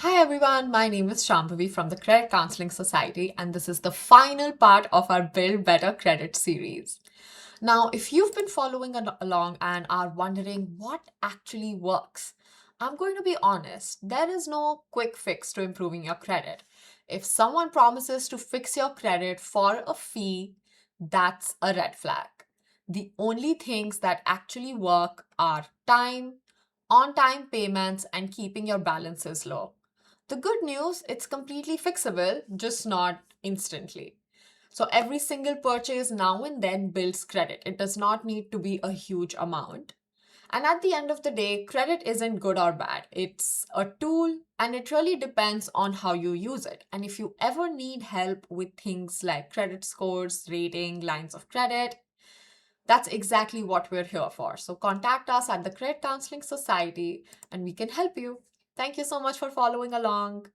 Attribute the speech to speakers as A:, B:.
A: Hi everyone, my name is Shambhavi from the Credit Counseling Society, and this is the final part of our Build Better Credit series. Now, if you've been following along and are wondering what actually works, I'm going to be honest, there is no quick fix to improving your credit. If someone promises to fix your credit for a fee, that's a red flag. The only things that actually work are time, on time payments, and keeping your balances low. The good news, it's completely fixable, just not instantly. So every single purchase now and then builds credit. It does not need to be a huge amount. And at the end of the day, credit isn't good or bad. It's a tool and it really depends on how you use it. And if you ever need help with things like credit scores, rating, lines of credit, that's exactly what we're here for. So contact us at the Credit Counseling Society and we can help you. Thank you so much for following along.